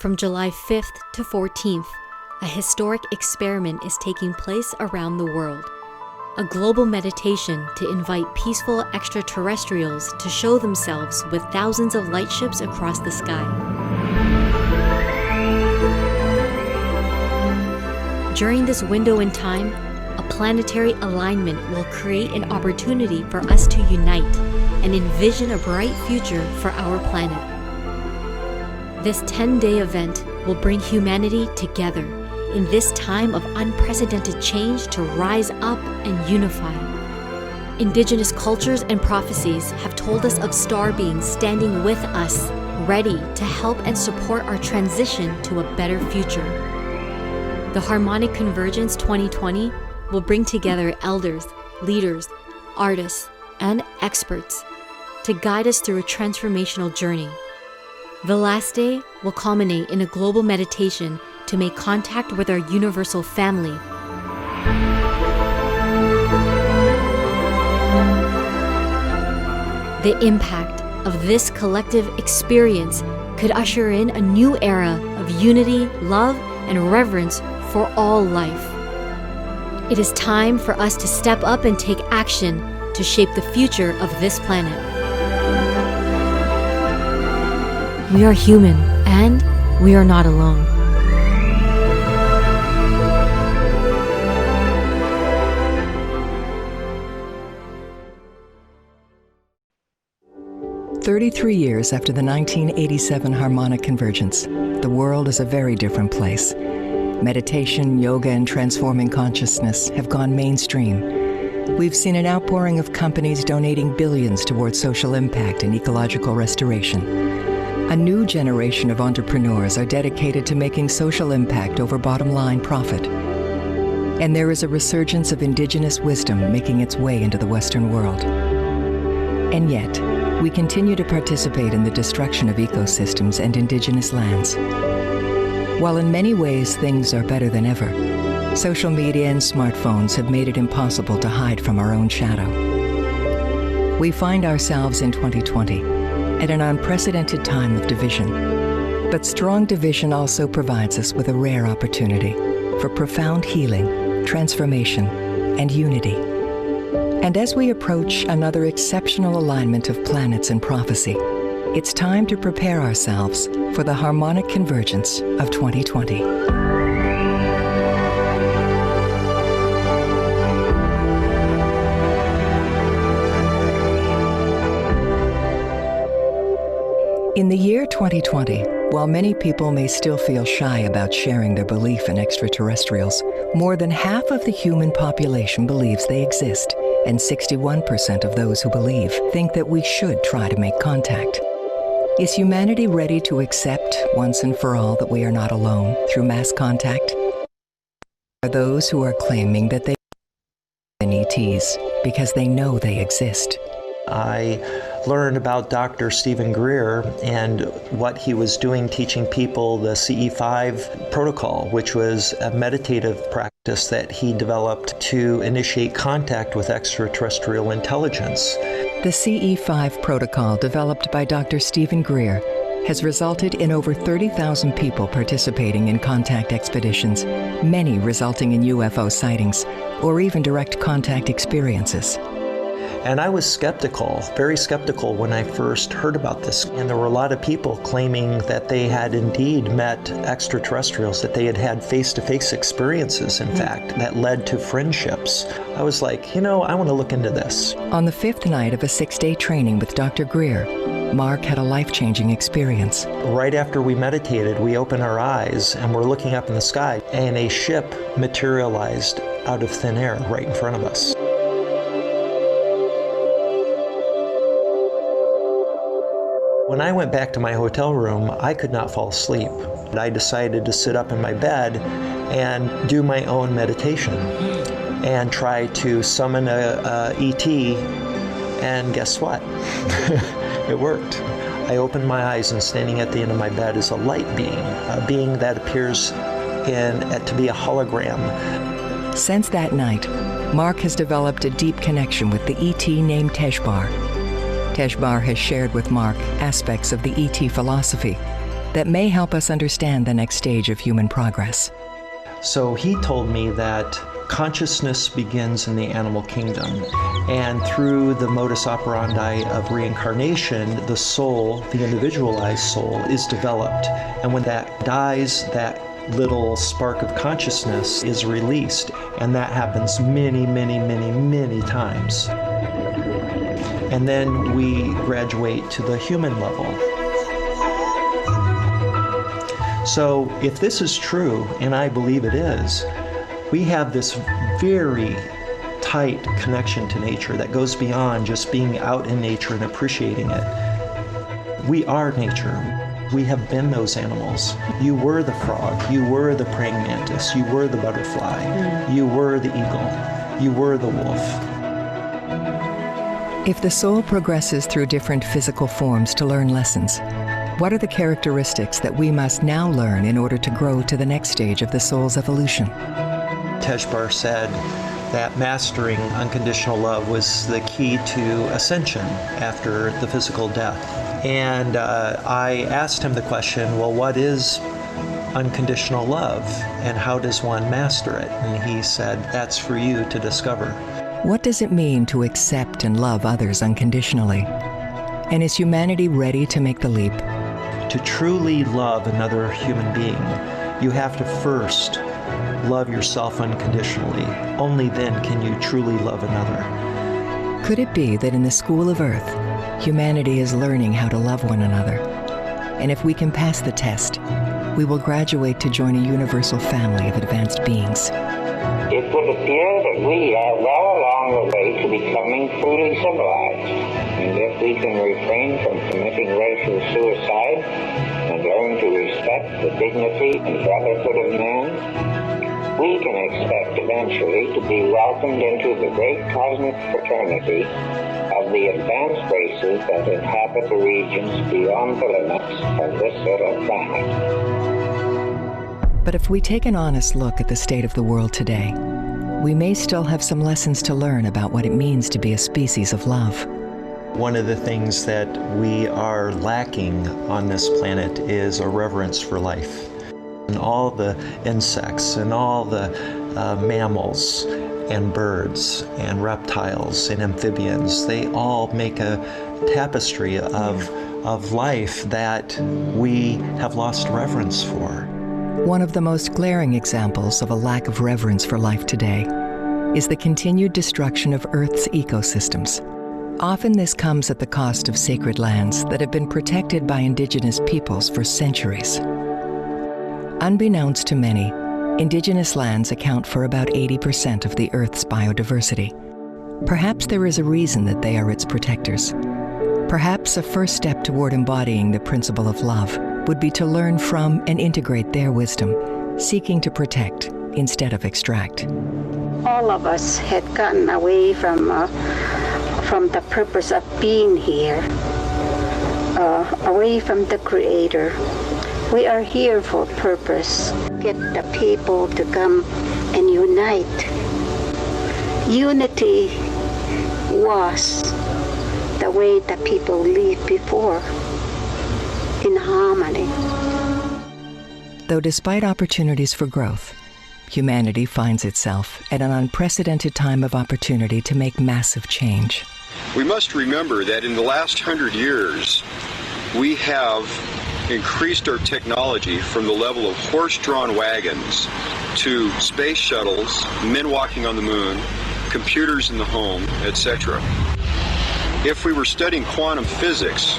From July 5th to 14th, a historic experiment is taking place around the world. A global meditation to invite peaceful extraterrestrials to show themselves with thousands of light ships across the sky. During this window in time, a planetary alignment will create an opportunity for us to unite and envision a bright future for our planet. This 10-day event will bring humanity together in this time of unprecedented change to rise up and unify. Indigenous cultures and prophecies have told us of star beings standing with us, ready to help and support our transition to a better future. The Harmonic Convergence 2020 will bring together elders, leaders, artists, and experts to guide us through a transformational journey. The last day will culminate in a global meditation to make contact with our universal family. The impact of this collective experience could usher in a new era of unity, love, and reverence for all life. It is time for us to step up and take action to shape the future of this planet. We are human, and we are not alone. "33 years after the 1987 Harmonic Convergence, the world is a very different place. Meditation, yoga, and transforming consciousness have gone mainstream. We've seen an outpouring of companies donating billions towards social impact and ecological restoration. A new generation of entrepreneurs are dedicated to making social impact over bottom-line profit. And there is a resurgence of indigenous wisdom making its way into the Western world. And yet, we continue to participate in the destruction of ecosystems and indigenous lands. While in many ways things are better than ever, social media and smartphones have made it impossible to hide from our own shadow. We find ourselves in 2020 at an unprecedented time of division. But strong division also provides us with a rare opportunity for profound healing, transformation, and unity. And as we approach another exceptional alignment of planets and prophecy, it's time to prepare ourselves for the Harmonic Convergence of 2020. In the year 2020, while many people may still feel shy about sharing their belief in extraterrestrials, more than half of the human population believes they exist, and 61% of those who believe think that we should try to make contact. Is humanity ready to accept once and for all that we are not alone through mass contact? Are those who are claiming that they are ETs because they know they exist? I learned about Dr. Stephen Greer and what he was doing teaching people the CE5 protocol, which was a meditative practice that he developed to initiate contact with extraterrestrial intelligence. The CE5 protocol, developed by Dr. Stephen Greer, has resulted in over 30,000 people participating in contact expeditions, many resulting in UFO sightings or even direct contact experiences. And I was skeptical, very skeptical when I first heard about this. And there were a lot of people claiming that they had indeed met extraterrestrials, that they had had face-to-face experiences, in fact, that led to friendships. I was like, I want to look into this. On the fifth night of a 6-day training with Dr. Greer, Mark had a life-changing experience. Right after we meditated, we opened our eyes and we're looking up in the sky, and a ship materialized out of thin air right in front of us. When I went back to my hotel room, I could not fall asleep. I decided to sit up in my bed and do my own meditation and try to summon a ET, and guess what? It worked. I opened my eyes, and standing at the end of my bed is a light being, a being that appears to be a hologram. Since that night, Mark has developed a deep connection with the ET named Teshbar. Teshbar has shared with Mark aspects of the ET philosophy, that may help us understand the next stage of human progress. So he told me that consciousness begins in the animal kingdom, and through the modus operandi of reincarnation, the soul, the individualized soul, is developed. And when that dies, that little spark of consciousness is released, and that happens many, many, many, many times. And then we graduate to the human level. So if this is true, and I believe it is, we have this very tight connection to nature that goes beyond just being out in nature and appreciating it. We are nature. We have been those animals. You were the frog. You were the praying mantis. You were the butterfly. You were the eagle. You were the wolf. If the soul progresses through different physical forms to learn lessons, what are the characteristics that we must now learn in order to grow to the next stage of the soul's evolution? Tejbar said that mastering unconditional love was the key to ascension after the physical death. And I asked him the question, well, what is unconditional love and how does one master it? And he said, that's for you to discover. What does it mean to accept and love others unconditionally? And is humanity ready to make the leap? To truly love another human being, you have to first love yourself unconditionally. Only then can you truly love another. Could it be that in the school of Earth, humanity is learning how to love one another? And if we can pass the test, we will graduate to join a universal family of advanced beings. It would appear that we are well along the way to becoming truly civilized. And if we can refrain from committing racial suicide and learn to respect the dignity and brotherhood of man, we can expect eventually to be welcomed into the great cosmic fraternity of the advanced races that inhabit the regions beyond the limits of this little planet. But if we take an honest look at the state of the world today, we may still have some lessons to learn about what it means to be a species of love. One of the things that we are lacking on this planet is a reverence for life. And all the insects and all the mammals and birds and reptiles and amphibians, they all make a tapestry of life that we have lost reverence for. One of the most glaring examples of a lack of reverence for life today is the continued destruction of Earth's ecosystems. Often this comes at the cost of sacred lands that have been protected by indigenous peoples for centuries. Unbeknownst to many, indigenous lands account for about 80% of the Earth's biodiversity. Perhaps there is a reason that they are its protectors. Perhaps a first step toward embodying the principle of love would be to learn from and integrate their wisdom, seeking to protect instead of extract. All of us had gotten away from the purpose of being here, away from the Creator. We are here for purpose. Get the people to come and unite. Unity was the way the people lived before, in harmony. Though despite opportunities for growth, humanity finds itself at an unprecedented time of opportunity to make massive change. We must remember that in the last 100 years, we have increased our technology from the level of horse-drawn wagons to space shuttles, men walking on the moon, computers in the home, etc. If we were studying quantum physics,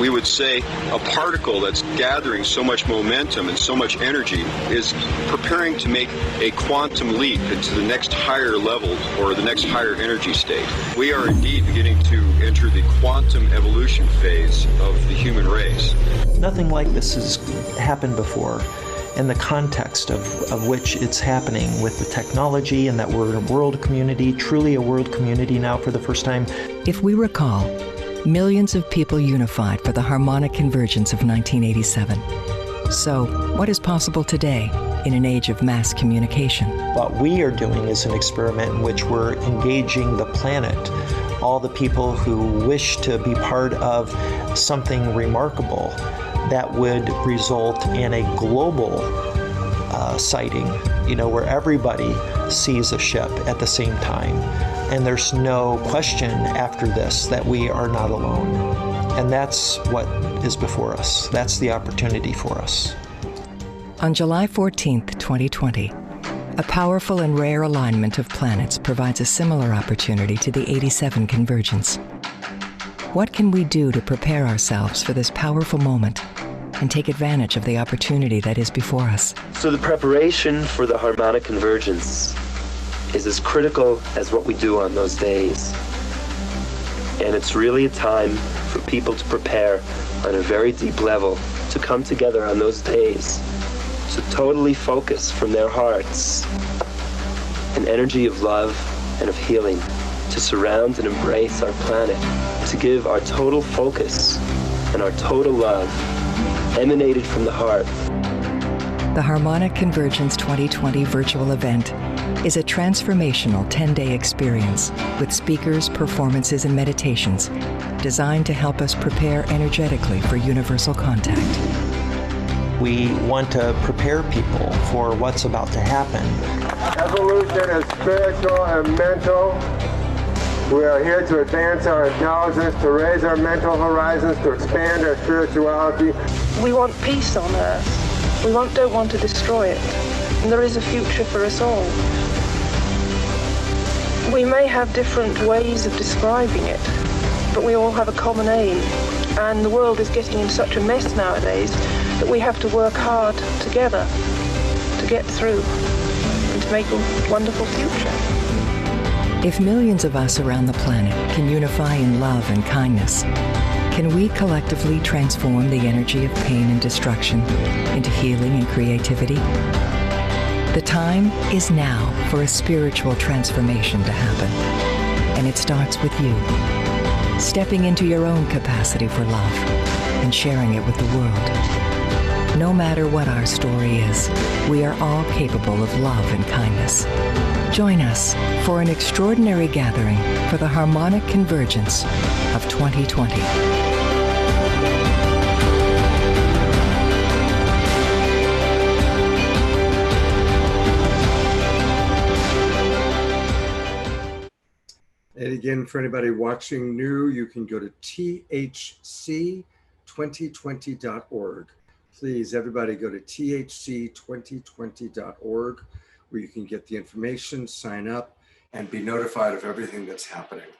we would say a particle that's gathering so much momentum and so much energy is preparing to make a quantum leap into the next higher level or the next higher energy state. We are indeed beginning to enter the quantum evolution phase of the human race. Nothing like this has happened before in the context of which it's happening with the technology, and that we're a world community, truly a world community now for the first time. If we recall, millions of people unified for the Harmonic Convergence of 1987. So, what is possible today in an age of mass communication? What we are doing is an experiment in which we're engaging the planet, all the people who wish to be part of something remarkable, that would result in a global sighting, where everybody sees a ship at the same time. And there's no question after this that we are not alone. And that's what is before us. That's the opportunity for us. On July 14th, 2020, a powerful and rare alignment of planets provides a similar opportunity to the 87 convergence. What can we do to prepare ourselves for this powerful moment and take advantage of the opportunity that is before us? So the preparation for the harmonic convergence is as critical as what we do on those days. And it's really a time for people to prepare on a very deep level to come together on those days, to totally focus from their hearts an energy of love and of healing, to surround and embrace our planet, to give our total focus and our total love emanated from the heart. The Harmonic Convergence 2020 virtual event is a transformational 10-day experience with speakers, performances, and meditations designed to help us prepare energetically for universal contact. We want to prepare people for what's about to happen. Evolution is spiritual and mental. We are here to advance our intelligence, to raise our mental horizons, to expand our spirituality. We want peace on Earth. We don't want to destroy it. And there is a future for us all. We may have different ways of describing it, but we all have a common aim. And the world is getting in such a mess nowadays that we have to work hard together to get through and to make a wonderful future. If millions of us around the planet can unify in love and kindness, can we collectively transform the energy of pain and destruction into healing and creativity? The time is now for a spiritual transformation to happen, and it starts with you, stepping into your own capacity for love and sharing it with the world. No matter what our story is, we are all capable of love and kindness. Join us for an extraordinary gathering for the Harmonic Convergence of 2020. And again, for anybody watching new, you can go to thc2020.org. Please, everybody go to thc2020.org, where you can get the information, sign up, and be notified of everything that's happening.